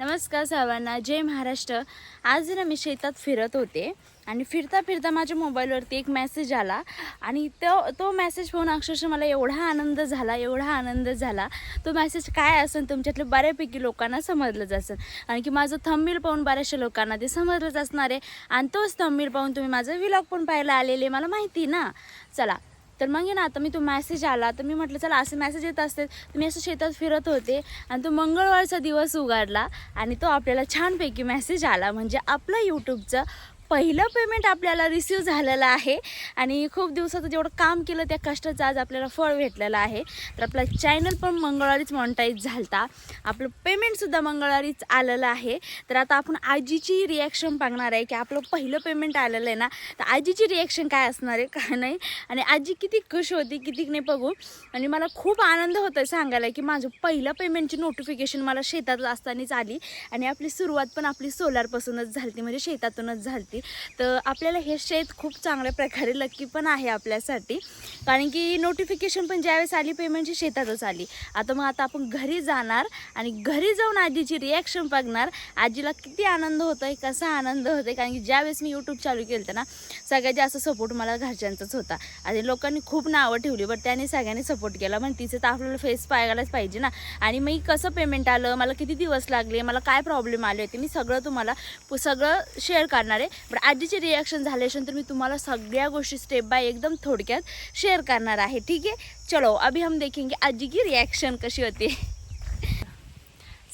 नमस्कार सर्वांना, जय महाराष्ट्र। आज ना मी शेतात फिरत होते आणि फिरता फिरता माझ्या मोबाईलवरती एक मेसेज आला आणि तो मेसेज पाहून अक्षरशः मला एवढा आनंद झाला। तो मेसेज काय असेल तुमच्यातल्या बऱ्यापैकी लोकांना समजलंच असेल आणि की माझं थंबनेल पाहून बऱ्याचशा लोकांना ते समजलंच असणार आहे आणि तोच थंबनेल पाहून तुम्ही माझा व्लॉग पण पाहायला आलेले मला माहिती ना। चला तर मग ना आता मी तो मेसेज आला तर मी म्हटलं चला असे मेसेज येत असते। तर मी असं शेतात फिरत होते आणि तो मंगळवारचा दिवस उघडला आणि तो आपल्याला छानपैकी मेसेज आला, म्हणजे आपलं यूट्यूबचं पहिलं पेमेंट आपल्याला रिसीव झालेलं आहे आणि खूप दिवसाचं जेवढं काम केलं त्या कष्टाचं आज आपल्याला फळ भेटलेलं आहे। तर आपला चॅनल पण मंगळवारीच मॉनिटाईज झालता, आपलं पेमेंटसुद्धा मंगळवारीच आलेलं आहे। तर आता आपण आजीची रिॲक्शन बघणार आहे की आपलं पहिलं पेमेंट आलेलं आहे ना, तर आजीची रिॲक्शन काय असणार आहे काय नाही आणि आजी किती खुश होती किती नाही बघू। आणि मला खूप आनंद होतो आहे सांगायला की माझं पहिलं पेमेंटची नोटिफिकेशन मला शेतात असतानाच आली आणि आपली सुरुवात पण आपली सोलारपासूनच झाली, म्हणजे शेतातूनच झाली। तर आपल्याला हे शेत खूप चांगल्या प्रकारे लक्की पण आहे आपल्यासाठी, कारण की नोटिफिकेशन पण ज्यावेळेस आली पेमेंटची शेतातच आली। आता आपण घरी जाणार आणि घरी जाऊन आजीची रिॲक्शन बघणार, आजीला किती आनंद होतो आहे कसा आनंद होतो आहे। कारण की ज्यावेळेस मी यूट्यूब चालू केलं ना सगळ्यात जास्त सपोर्ट मला घरच्यांचाच होता आणि लोकांनी खूप नावं ठेवली बट त्यांनी सगळ्यांनी सपोर्ट केला, पण तिचं तर आपल्याला फेस पाहायलाच पाहिजे ना। आणि मी कसं पेमेंट आलं, मला किती दिवस लागले, मला काय प्रॉब्लेम आले होते, मी सगळं तुम्हाला सगळं शेअर करणार आहे। पण आजीचे रिॲक्शन झाल्यानंतर मी तुम्हाला सगळ्या गोष्टी स्टेप बाय एकदम थोडक्यात शेअर करणार आहे, ठीक है। चलो अभी हम देखेंगे आजी की रिॲक्शन कशी होती।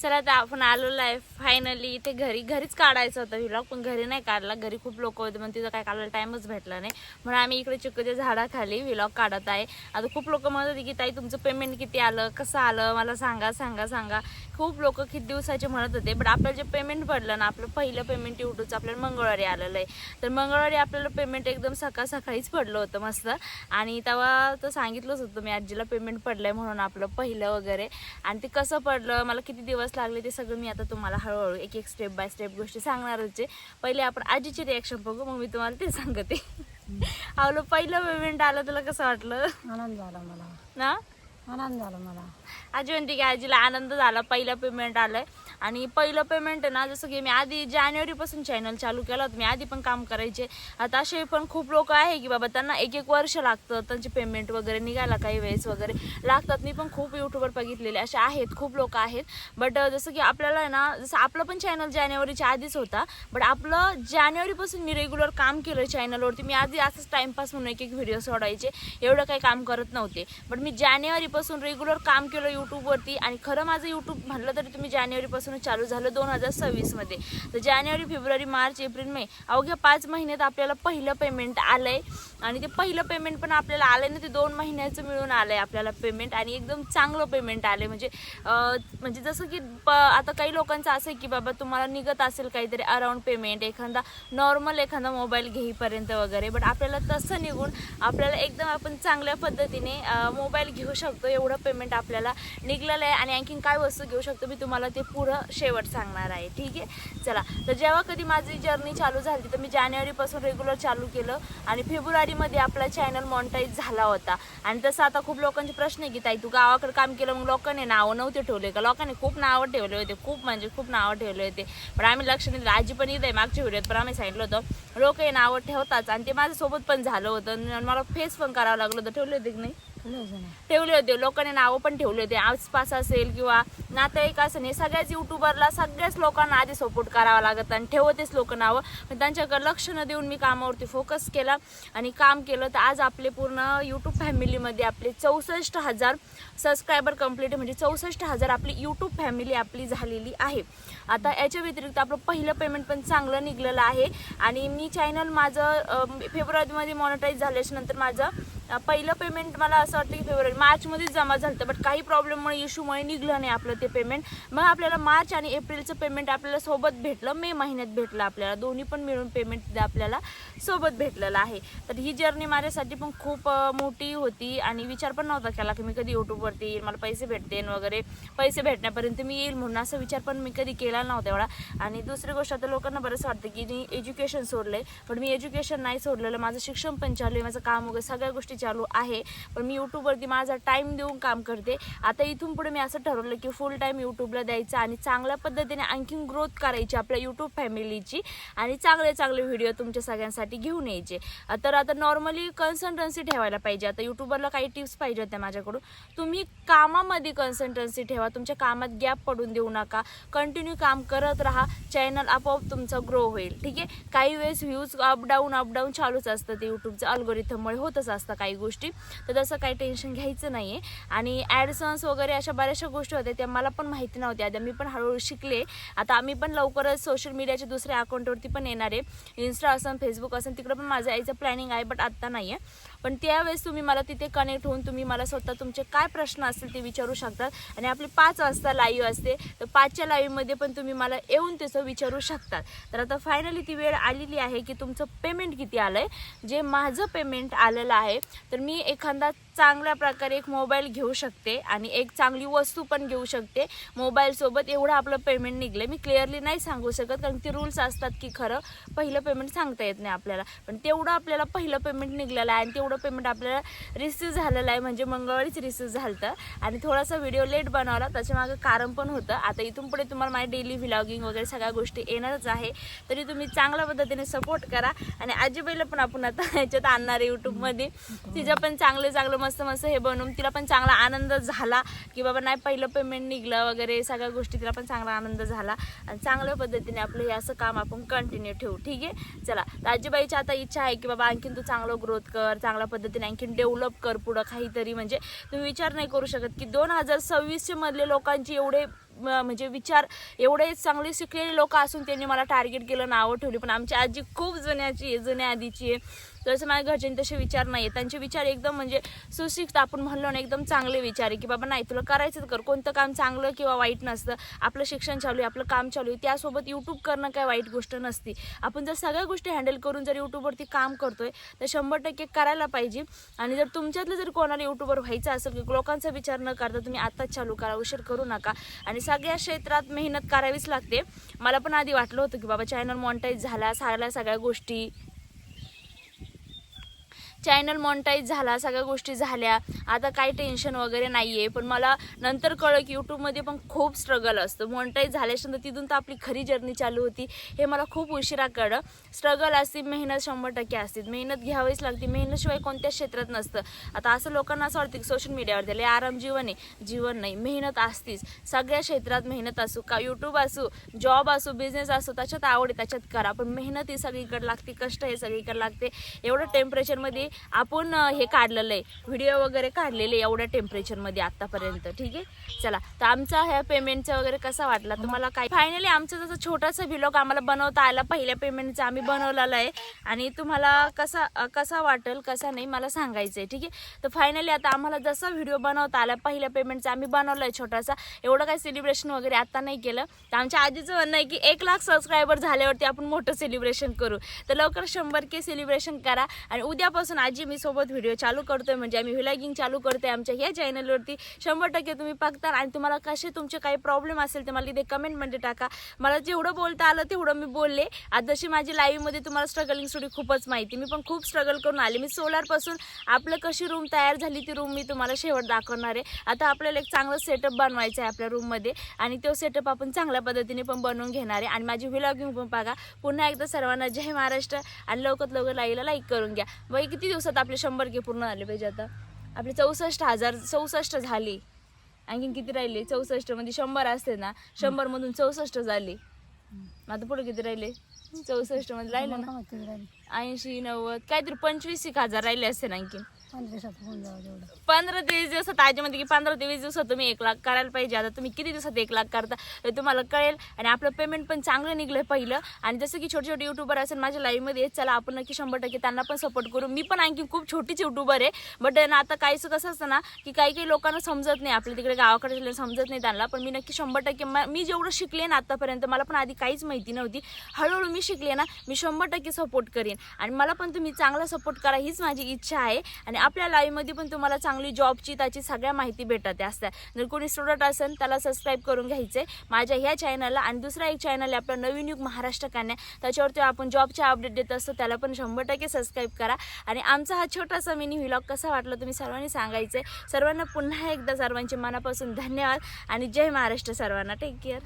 चला तर आपण आलेलो आहे फायनली इथे घरीच काढायचं होतं व्लॉग, पण घरी नाही काढला, घरी खूप लोक होते पण तिथं काय काढायला टाईमच भेटला नाही, म्हणून आम्ही इकडे चिकूच्या झाडाखाली व्लॉग काढत आहे। आता खूप लोक म्हणत होते की ताई तुमचं पेमेंट किती आलं, कसं आलं, मला सांगा। खूप लोक किती दिवसाचे म्हणत होते, बट आपलं जे पेमेंट पडलं ना, आपलं पहिलं पेमेंट यूट्यूबचं आपल्याला मंगळवारी आलेलं आहे। तर मंगळवारी आपल्याला पेमेंट एकदम सकाळीच पडलं होतं मस्त, आणि तेव्हा तर सांगितलंच होतं मी आजीला पेमेंट पडलंय म्हणून आपलं पहिलं वगैरे, आणि ते कसं पडलं, मला किती दिवस लागले ते सगळं मी आता तुम्हाला हळूहळू एक स्टेप बाय स्टेप गोष्टी सांगणारच आहे। पहिले आपण आजीची रिॲक्शन बघू, मग मी तुम्हाला ते सांगते। आपलं पहिलं पेमेंट आलं, तुला कसं वाटलं? आनंद झाला मला ना, आनंद झाला मला। आजी म्हणते की आजीला आनंद झाला, पहिलं पेमेंट आलंय। आणि पहिलं पेमेंट आहे ना, जसं की मी आधी जानेवारीपासून चॅनल चालू केलं होतं, मी आधी पण काम करायचे। आता असे पण खूप लोक आहे की बाबा त्यांना एक वर्ष लागतं त्यांचे पेमेंट वगैरे निघायला, काही वेळेस वगैरे लागतात। मी पण खूप यूट्यूबवर बघितलेले असे आहेत, खूप लोक आहेत। बट जसं की आपल्याला आहे ना, जसं आपलं पण चॅनल जानेवारीच्या आधीच होता, बट आपलं जानेवारीपासून मी रेग्युलर काम केलं चॅनलवरती। मी आधी असंच टाइमपास म्हणून एक व्हिडिओ सोडायचे, एवढं काही काम करत नव्हते, बट मी जानेवारीपासून रेग्युलर काम केलं यूट्यूबवरती। आणि खरं माझं यूट्यूब म्हटलं तरी तुम्ही जानेवारीपासून चालू झालं 2026 मध्ये। तर जानेवारी, फेब्रुवारी, मार्च, एप्रिल, मे अवघ्या 5 महिन्यात आपल्याला पहिलं पेमेंट आलंय। आणि ते पहिलं पेमेंट पण आपल्याला आलंय ना, ते 2 महिन्याचं मिळून आलंय आपल्याला पेमेंट, आणि एकदम चांगलं पेमेंट आलंय। म्हणजे जसं की आता काही लोकांचं असं आहे की बाबा तुम्हाला निघत असेल काहीतरी अराउंड पेमेंट एखादा मोबाईल घेईपर्यंत वगैरे, बट आपल्याला तसं निघून आपल्याला एकदम आपण चांगल्या पद्धतीने मोबाईल घेऊ शकतो, एवढं पेमेंट आपल्याला निघलेलं आहे। आणि आणखीन काय वस्तू घेऊ शकतो मी तुम्हाला ते पुढं शेवट सांगणार आहे, ठीक आहे। चला तर जेव्हा कधी माझी जर्नी चालू झाली तर मी जानेवारीपासून रेग्युलर चालू केलं आणि फेब्रुवारीमध्ये आपला चॅनल मॉनिटाईज झाला होता। आणि तसं आता खूप लोकांचे प्रश्न आहे की ताई तू गावाकडे काम केलं मग लोकांनी नावं नव्हते ठेवले का? लोकांनी खूप नावं ठेवले होते, खूप नावं ठेवले होते, पण आम्ही लक्ष नाही दिलं। आजी पण इथं आहे मागच्या व्हिडिओत, पण आम्ही सांगितलं होतं लोक हे नावं ठेवतात, आणि ते माझ्यासोबत पण झालं होतं, मला फेस पण करावं लागलं होतं। ठेवले होते की नाही? ठेवले होते, लोकांनी नावं पण ठेवले होते, आसपास असेल किंवा नातेवाईक असेल, हे सगळ्याच यूट्यूबरला सगळ्याच लोकांना आधी सपोर्ट करावा लागतं आणि ठेवतेच लोक नावं, पण त्यांच्याकडे लक्ष न देऊन मी कामावरती फोकस केला आणि काम केलं। तर आज आपले पूर्ण यूट्यूब फॅमिलीमध्ये आपले 64,000 सबस्क्रायबर कंप्लीट, म्हणजे 64,000 आपली यूट्यूब फॅमिली आपली झालेली आहे। आता याच्या व्यतिरिक्त आपलं पहिलं पेमेंट पण चांगलं निघलेलं आहे। आणि मी चॅनल माझं फेब्रुवारीमध्ये मॉनिटाईज झाल्याच्यानंतर माझं पहिलं पेमेंट मला असं वाटतं की फेब्रुवारी मार्चमध्येच जमा झालं होतं, बट काही प्रॉब्लेममुळे इश्यूमुळे निघलं नाही आपलं ते पेमेंट। मग आपल्याला मार्च आणि एप्रिलचं पेमेंट आपल्याला सोबत भेटलं, मे महिन्यात भेटलं आपल्याला, दोन्ही पण मिळून पेमेंट आपल्याला सोबत भेटलेलं आहे। तर ही जर्नी माझ्यासाठी पण खूप मोठी होती आणि विचार पण नव्हता केला की मी कधी यूट्यूबवरती येईल, मला पैसे भेटतील वगैरे, पैसे भेटण्यापर्यंत मी येईल म्हणून असा विचार पण मी कधी केला नव्हता एवढा। आणि दुसरी गोष्ट आता लोकांना बरंच वाटतं की मी एज्युकेशन सोडलंय, पण मी एज्युकेशन नाही सोडलेलं, माझं शिक्षण पण चालू आहे, माझं काम वगैरे सगळ्या गोष्टी चालू आहे, पण मी यूट्यूबवरती माझा टाईम देऊन काम करते. आता इथून पुढे मी असं ठरवलं की फुल टाईम यूट्यूबला द्यायचं आणि चांगल्या पद्धतीने आणखीन ग्रोथ करायची आपल्या यूट्यूब फॅमिलीची आणि चांगले चांगले व्हिडिओ तुमच्या सगळ्यांसाठी घेऊन यायचे. तर आता नॉर्मली कन्सिस्टन्सी ठेवायला पाहिजे. आता यूट्यूबरला काही टिप्स पाहिजे होत्या माझ्याकडून. तुम्ही कामामध्ये कन्सिस्टन्सी ठेवा, तुमच्या कामात गॅप पडून देऊ नका, कंटिन्यू काम करत राहा, चॅनल आपोआप तुमचं ग्रो होईल. ठीक आहे. काही वेळेस व्ह्यूज अप डाऊन चालूच असतं, ते यूट्यूबचं अल्गोरिथममुळे होतच असतं काही गोष्टी, तर तसं काही टेन्शन घ्यायचं नाही आहे. आणि ॲडसन्स वगैरे अशा बऱ्याचशा गोष्टी होत्या त्या मला पण माहिती नव्हत्या, आधी मी पण हळूहळू शिकले. आता आम्ही पण लवकरच सोशल मीडियाच्या दुसऱ्या अकाउंटवरती पण येणार आहे, इन्स्टा असेल, फेसबुक असेल, तिकडं पण माझं यायचं प्लॅनिंग आहे, बट आत्ता नाही आहे. पण त्यावेळेस तुम्ही मला तिथे कनेक्ट होऊन तुम्ही मला स्वतः तुमचे काय प्रश्न असतील ते विचारू शकतात. आणि आपली 5 वाजता लाईव्ह असते, तर 5च्या लाईव्हमध्ये पण तुम्ही मला येऊन त्याचं विचारू शकतात. तर आता फायनली ती वेळ आलेली आहे की तुमचं पेमेंट किती आलं आहे. जे माझं पेमेंट आलेलं आहे, तर मी एखादा चांगल्या प्रकारे एक मोबाईल घेऊ शकते आणि एक चांगली वस्तू पण घेऊ शकते मोबाईलसोबत. एवढं आपलं पेमेंट निघलं. मी क्लिअरली नाही सांगू शकत, कारण ते रूल्स असतात की खरं पहिलं पेमेंट सांगता येत नाही आपल्याला, पण तेवढं आपल्याला पहिलं पेमेंट निघलेलं आहे आणि तेवढं पेमेंट आपल्याला रिसीव झालेलं आहे. म्हणजे मंगळवारीच रिसीव झालं होतं आणि थोडासा व्हिडिओ लेट बनवला, त्याच्यामागं कारण पण होतं. आता इथून पुढे तुम्हाला माझी डेली व्लॉगिंग वगैरे सगळ्या गोष्टी येणारच आहे, तरी तुम्ही चांगल्या पद्धतीने सपोर्ट करा. आणि आजीबाईला पण आपण आता ह्याच्यात आणणार आहे यूट्यूबमध्ये. तिचं पण चांगलं मस्त हे बनवून तिला पण चांगला आनंद झाला की बाबा नाही पहिलं पेमेंट निघलं वगैरे सगळ्या गोष्टी, तिला पण चांगला आनंद झाला. आणि चांगल्या पद्धतीने आपलं हे असं काम आपण कंटिन्यू ठेवू. ठीक आहे. चला, आजीबाईची आता इच्छा आहे की बाबा आणखीन तू चांगलं ग्रोथ कर, चांगल्या पद्धतीने आणखीन डेव्हलप कर पुढं काहीतरी. म्हणजे तुम्ही विचार नाही करू शकत की 2026 मधले लोकांची एवढे म्हणजे विचार, एवढे चांगले शिकलेले लोक असून त्यांनी मला टार्गेट केलं, नावं ठेवली. पण आमची आजी खूप जुन्या आधीची आहे, तसं माझ्या घरच्यांनी तसे विचार नाही आहे. त्यांचे विचार एकदम म्हणजे सुशिक्षित आपण म्हणलो ना, एकदम चांगले विचार आहे की बाबा नाही तुला करायचं कर, कोणतं काम चांगलं किंवा वाईट नसतं. आपलं शिक्षण चालू आहे, आपलं काम चालू आहे, त्यासोबत यूट्यूब करणं काय वाईट गोष्ट नसती. आपण जर सगळ्या गोष्टी हँडल करून जर यूट्यूबवरती काम करतोय तर 100% करायला पाहिजे. आणि जर तुमच्यातलं जर कोणाला यूट्यूबर व्हायचं असेल की लोकांचा विचार न करता तुम्ही आत्ताच चालू करा, उशीर करू नका. आणि सगळ्या क्षेत्रात मेहनत करावीच लागते. मला पण आधी वाटलं होतं की बाबा चॅनल मॉनिटाईज झाला, सगळ्या गोष्टी चॅनल मॉनिटाईज झाला, सगळ्या गोष्टी झाल्या, आता काही टेन्शन वगैरे नाही आहे. पण मला नंतर कळलं की यूट्यूबमध्ये पण खूप स्ट्रगल असतं. मॉनिटाईज झाल्याच्यानंतर तिथून तर आपली खरी जर्नी चालू होती, हे मला खूप उशिरा कळलं. स्ट्रगल असते, मेहनत 100% असते, मेहनत घ्यावीच लागते. मेहनतशिवाय कोणत्याच क्षेत्रात नसतं. आता असं लोकांना असं वाटतं की सोशल मीडियावर त्याला आराम जीवन आहे, जीवन नाही, मेहनत असतीच. सगळ्या क्षेत्रात मेहनत असो, का यूट्यूब असो, जॉब असो, बिझनेस असो, त्याच्यात आवड आहे त्याच्यात करा, पण मेहनत ही सगळीकडे लागते, कष्ट हे सगळीकडे लागते. एवढं टेम्परेचरमध्ये आपण हे काढलेलं आहे, व्हिडिओ वगैरे काढलेले एवढ्या टेम्परेचरमध्ये आत्तापर्यंत. ठीक आहे. चला, तर आमचा ह्या पेमेंटचा वगैरे कसा वाटला तुम्हाला काय. फायनली आमचा जसं छोटासा व्लॉग आम्हाला बनवता आला, पहिल्या पेमेंटचा आम्ही बनवलेला आहे आणि तुम्हाला कसा वाटेल कसा नाही मला सांगायचं आहे. ठीक आहे. तर फायनली आता आम्हाला जसा व्हिडिओ बनवता आला पहिल्या पेमेंटचा आम्ही बनवला आहे छोटासा. एवढं काही सेलिब्रेशन वगैरे आता नाही केलं. तर आमच्या आजीचं म्हणणं आहे की 1 लाख सबस्क्रायबर झाल्यावरती आपण मोठं सेलिब्रेशन करू. तर लवकर 100K सेलिब्रेशन करा. आणि उद्यापासून आजी मी सोबत व्हिडिओ चालू करतोय, म्हणजे आम्ही व्लॉगिंग चालू करतोय आमच्या ह्या चॅनलवरती. 100% तुम्ही बघता आणि तुम्हाला कसे तुमचे काही प्रॉब्लेम असेल तर मला इथे कमेंटमध्ये टाका. मला जेवढं बोलता आलं तेवढं मी बोलले. आज जशी माझी लाईव्हमध्ये तुम्हाला स्ट्रगलिंग स्टोरी खूपच माहिती, मी पण खूप स्ट्रगल करून आले. मी सोलारपासून आपलं कशी रूम तयार झाली ती रूम मी तुम्हाला शेवट दाखवणार आहे. आता आपल्याला एक चांगलं सेटअप बनवायचं आहे आपल्या रूममध्ये आणि तो सेटअप आपण चांगल्या पद्धतीने पण बनवून घेणार आहे. आणि माझी व्लॉगिंग पण बघा. पुन्हा एकदा सर्वांना जय महाराष्ट्र आणि लवकरात लवकर लाईक करून घ्या. बाई किती दिवसात आपले 100K पूर्ण झाले पाहिजे. आता आपले 64,064 झाली, आणखीन किती राहिले 64 मध्ये 100 असते ना, 100 मधून 64 झाले. आता पुढे किती राहिले 64 मध्ये राहिले ना 80 90 काहीतरी 25,000 राहिले असते ना. आणखीन 15 ते 20 दिवसात आजीमध्ये की 15 ते 20 दिवसात तुम्ही 1 लाख करायला पाहिजे. आता तुम्ही किती दिवसात 1 लाख करता हे तुम्हाला कळेल. आणि आपलं पेमेंट पण चांगलं निघलं पहिलं. आणि जसं की छोटे छोटे युट्यूबर असेल माझ्या लाईव्हमध्ये, चला आपण नक्की 100% त्यांना पण सपोर्ट करू. मी पण आणखी खूप छोटीच युट्यूबर आहे, बट ना आता काहीच कसं असतं ना की काही लोकांना समजत नाही, आपल्या तिकडे गावाकडे समजत नाही त्यांना. पण मी नक्की 100% मी जेवढं शिकले ना आतापर्यंत, मला पण आधी काहीच माहिती नव्हती, हळूहळू मी शिकले ना, मी 100% सपोर्ट करेन. आणि मला पण तुम्ही चांगला सपोर्ट करा हीच माझी इच्छा आहे. आणि आपल्या लाईव्हमध्ये पण तुम्हाला चांगली जॉबची त्याची सगळ्या माहिती भेटत असते. जर कोणी स्टुडंट असेल त्याला सबस्क्राईब करून घ्यायचे माझ्या ह्या चॅनलला. आणि दुसरा एक चॅनल आहे आपलं नवीन युग महाराष्ट्र कन्या, त्याच्यावरती आपण जॉबचे अपडेट देत असतो, त्याला पण 100% सबस्क्राईब करा. आणि आमचा हा छोटासा मिनी व्लॉग कसा वाटला तुम्ही सर्वांनी सांगायचे. सर्वांना पुन्हा एकदा सर्वांचे मनापासून धन्यवाद आणि जय महाराष्ट्र सर्वांना. Take care.